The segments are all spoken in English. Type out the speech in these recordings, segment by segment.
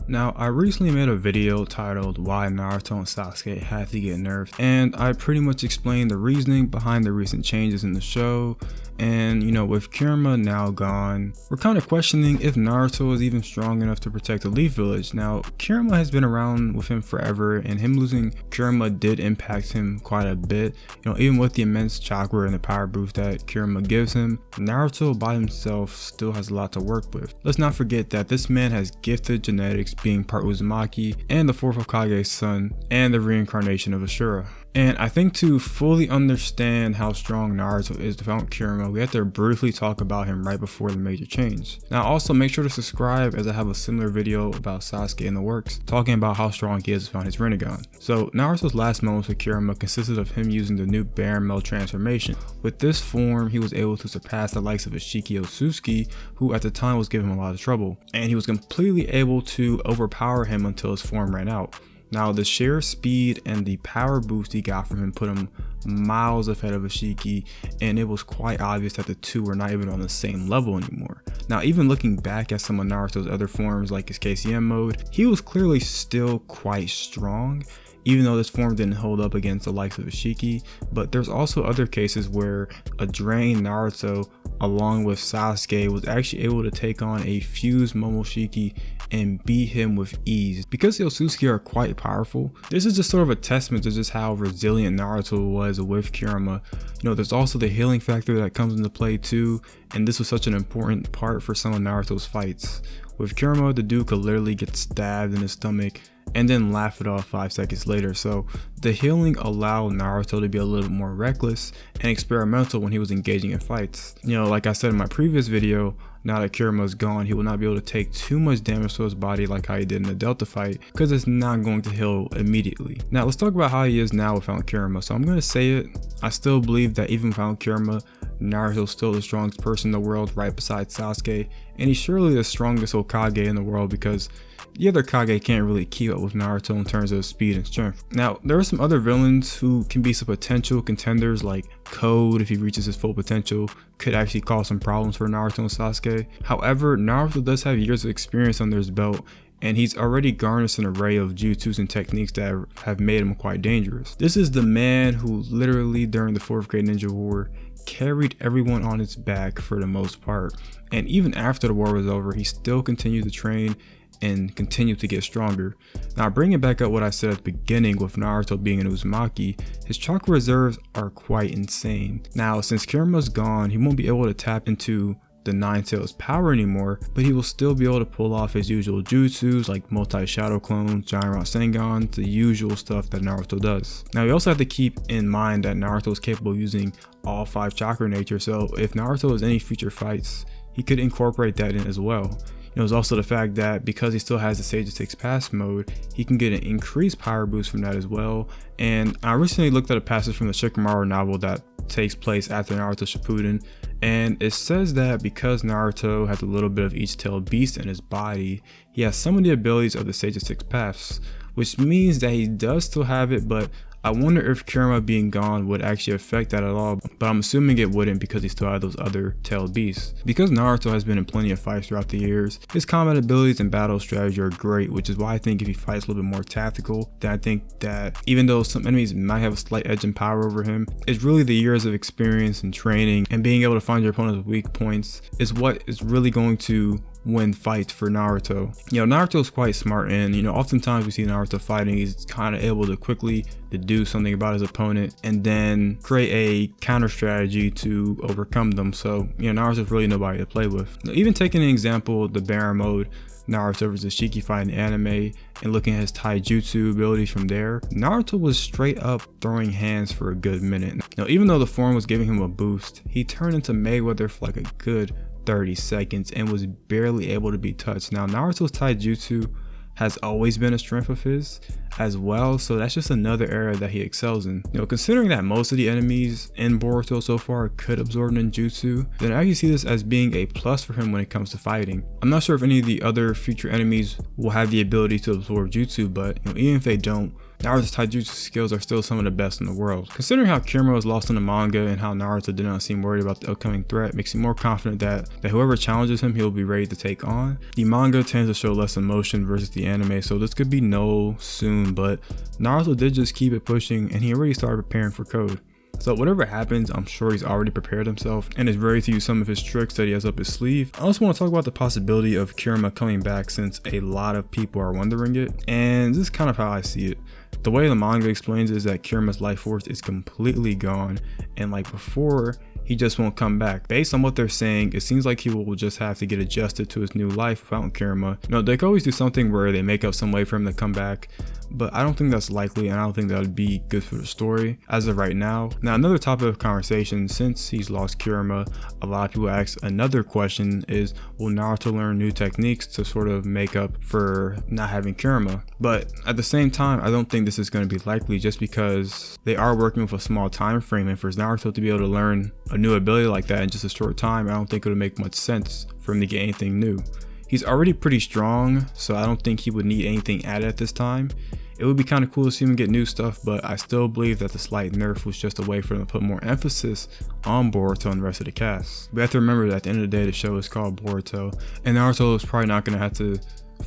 Now, I recently made a video titled Why Naruto and Sasuke Had to Get Nerfed, and I pretty much explained the reasoning behind the recent changes in the show. And with Kurama now gone, we're kind of questioning if Naruto is even strong enough to protect the Leaf Village. Now, Kurama has been around with him forever, and him losing Kurama did impact him quite a bit. Even with the immense chakra and the power boost that Kurama gives him, Naruto by himself still has a lot to work with. Let's not forget that this man has gifted genetics, being part Uzumaki and the 4th Hokage's son, and the reincarnation of Ashura. And I think to fully understand how strong Naruto is without Kurama, we have to briefly talk about him right before the major change. Now also make sure to subscribe, as I have a similar video about Sasuke in the works, talking about how strong he is without his Rinnegan. So Naruto's last moments with Kurama consisted of him using the new Barren transformation. With this form, he was able to surpass the likes of Ishiki Otsutsuki, who at the time was giving him a lot of trouble. And he was completely able to overpower him until his form ran out. Now the sheer speed and the power boost he got from him put him miles ahead of Ishiki, and it was quite obvious that the two were not even on the same level anymore. Now even looking back at some of Naruto's other forms like his KCM mode, he was clearly still quite strong, even though this form didn't hold up against the likes of Ishiki. But there's also other cases where a drained Naruto along with Sasuke was actually able to take on a fused Momoshiki and beat him with ease. Because the Otsutsuki are quite powerful, this is just sort of a testament to just how resilient Naruto was with Kurama. There's also the healing factor that comes into play too, and this was such an important part for some of Naruto's fights. With Kurama, the dude could literally get stabbed in his stomach and then laugh it off 5 seconds later. So the healing allowed Naruto to be a little bit more reckless and experimental when he was engaging in fights. Like I said in my previous video, now that Kurama is gone, he will not be able to take too much damage to his body like how he did in the Delta fight, because it's not going to heal immediately. Now let's talk about how he is now without Kurama. So I'm going to say it, I still believe that even without Kurama, Naruto is still the strongest person in the world right beside Sasuke, and he's surely the strongest Hokage in the world, because the other Kage can't really keep up with Naruto in terms of speed and strength. Now, there are some other villains who can be some potential contenders, like Code, if he reaches his full potential, could actually cause some problems for Naruto and Sasuke. However, Naruto does have years of experience under his belt, and he's already garnished an array of jutsus and techniques that have made him quite dangerous. This is the man who literally during the 4th grade ninja war carried everyone on his back for the most part, and even after the war was over, he still continued to train and continue to get stronger. Now bringing back up what I said at the beginning with Naruto being an Uzumaki, his chakra reserves are quite insane. Now since Kurama's gone, he won't be able to tap into the Nine Tails power anymore, but he will still be able to pull off his usual jutsus like multi-shadow clones, giant Rasengan, the usual stuff that Naruto does. Now you also have to keep in mind that Naruto is capable of using all 5 chakra nature, so if Naruto has any future fights, he could incorporate that in as well. There's also the fact that because he still has the Sage of Six Paths mode, he can get an increased power boost from that as well. And I recently looked at a passage from the Shikamaru novel that takes place after Naruto Shippuden, and it says that because Naruto has a little bit of each tailed beast in his body, he has some of the abilities of the Sage of Six Paths, which means that he does still have it, but I wonder if Kurama being gone would actually affect that at all, but I'm assuming it wouldn't because he still had those other tailed beasts. Because Naruto has been in plenty of fights throughout the years, his combat abilities and battle strategy are great, which is why I think if he fights a little bit more tactical, then I think that even though some enemies might have a slight edge in power over him, it's really the years of experience and training and being able to find your opponent's weak points is what is really going to win fights for Naruto. Naruto is quite smart, and oftentimes we see Naruto fighting, he's kind of able to quickly deduce something about his opponent and then create a counter strategy to overcome them. So Naruto's really nobody to play with. Now, even taking an example, the Barren mode, Naruto versus Shiki fight in the anime, and looking at his taijutsu abilities from there, Naruto was straight up throwing hands for a good minute. Now even though the form was giving him a boost, he turned into Mayweather for like a good 30 seconds and was barely able to be touched. Now Naruto's taijutsu has always been a strength of his as well, so that's just another area that he excels in. Considering that most of the enemies in Boruto so far could absorb ninjutsu, then I actually see this as being a plus for him when it comes to fighting. I'm not sure if any of the other future enemies will have the ability to absorb jutsu, but even if they don't, Naruto's taijutsu skills are still some of the best in the world. Considering how Kurama was lost in the manga and how Naruto did not seem worried about the upcoming threat, makes me more confident that whoever challenges him, he'll be ready to take on. The manga tends to show less emotion versus the anime, so this could be no soon, but Naruto did just keep it pushing and he already started preparing for Code. So whatever happens, I'm sure he's already prepared himself and is ready to use some of his tricks that he has up his sleeve. I also want to talk about the possibility of Kurama coming back, since a lot of people are wondering it, and this is kind of how I see it. The way the manga explains is that Kurama's life force is completely gone, and like before, he just won't come back. Based on what they're saying, it seems like he will just have to get adjusted to his new life without Kurama. You know, they could always do something where they make up some way for him to come back, but I don't think that's likely, and I don't think that would be good for the story as of right now. Now, another topic of conversation, since he's lost Kurama, a lot of people ask another question is, will Naruto learn new techniques to sort of make up for not having Kurama? But at the same time, I don't think this is going to be likely, just because they are working with a small time frame, and for Naruto to be able to learn a new ability like that in just a short time, I don't think it would make much sense for him to get anything new. He's already pretty strong, so I don't think he would need anything added at this time. It would be kind of cool to see him get new stuff, but I still believe that the slight nerf was just a way for them to put more emphasis on Boruto and the rest of the cast. We have to remember that at the end of the day, the show is called Boruto, and Naruto is probably not going to have to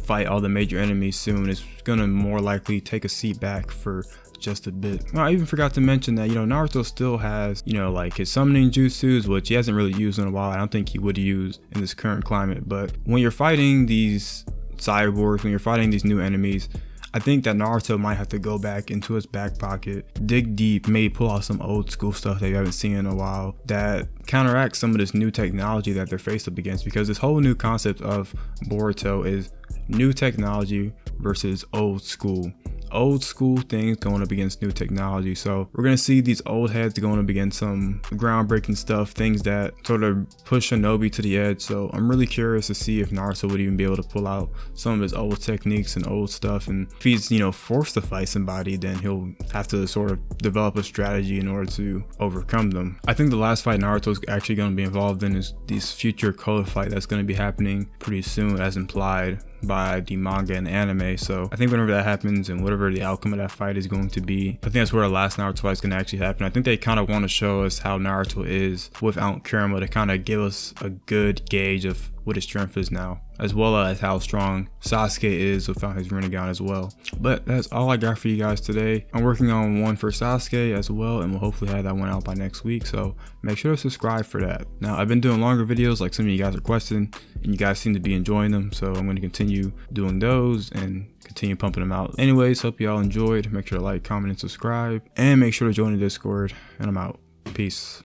fight all the major enemies soon. It's going to more likely take a seat back for just a bit. Well, I even forgot to mention that, you know, Naruto still has, you know, like his summoning jutsus, which he hasn't really used in a while. I don't think he would use in this current climate, but when you're fighting these cyborgs, when you're fighting these new enemies, I think that Naruto might have to go back into his back pocket, dig deep, maybe pull out some old school stuff that you haven't seen in a while that counteracts some of this new technology that they're faced up against, because this whole new concept of Boruto is new technology versus old school things going up against new technology. So we're gonna see these old heads going up against some groundbreaking stuff, things that sort of push Shinobi to the edge. So I'm really curious to see if Naruto would even be able to pull out some of his old techniques and old stuff, and if he's, you know, forced to fight somebody, then he'll have to sort of develop a strategy in order to overcome them. I think the last fight Naruto is actually going to be involved in is this future Code fight that's going to be happening pretty soon, as implied by the manga and anime. So I think whenever that happens and whatever the outcome of that fight is going to be, I think that's where the last Naruto fight is going to actually happen. I think they kind of want to show us how Naruto is without Kurama to kind of give us a good gauge of what his strength is now, as well as how strong Sasuke is without his Rinnegan as well. But that's all I got for you guys today. I'm working on one for Sasuke as well, and we'll hopefully have that one out by next week, so make sure to subscribe for that. Now, I've been doing longer videos like some of you guys requested, and you guys seem to be enjoying them, so I'm going to continue doing those and continue pumping them out. Anyways, hope you all enjoyed. Make sure to like, comment, and subscribe, and make sure to join the Discord, and I'm out. Peace.